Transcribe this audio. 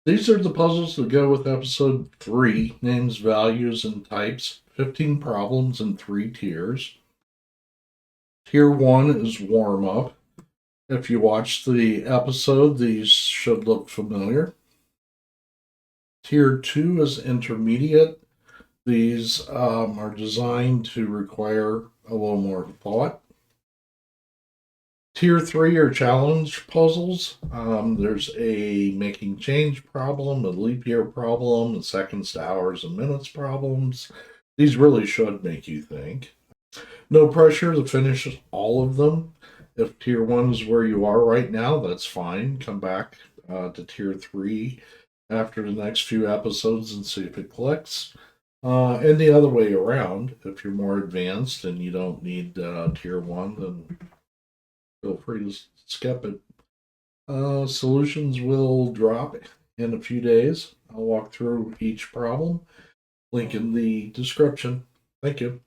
These are the puzzles that go with episode 3, names, values, and types, 15 problems in 3 tiers. Tier 1 is warm up. If you watch the episode, these should look familiar. Tier 2 is intermediate. These are designed to require a little more thought. Tier 3 are challenge puzzles. There's a making change problem, a leap year problem, a seconds to hours and minutes problems. These really should make you think. No pressure to finish all of them. If tier 1 is where you are right now, that's fine. Come back to tier 3 after the next few episodes and see if it clicks. And the other way around, if you're more advanced and you don't need tier 1, then feel free to skip it. Solutions will drop in a few days. I'll walk through each problem. Link in the description. Thank you.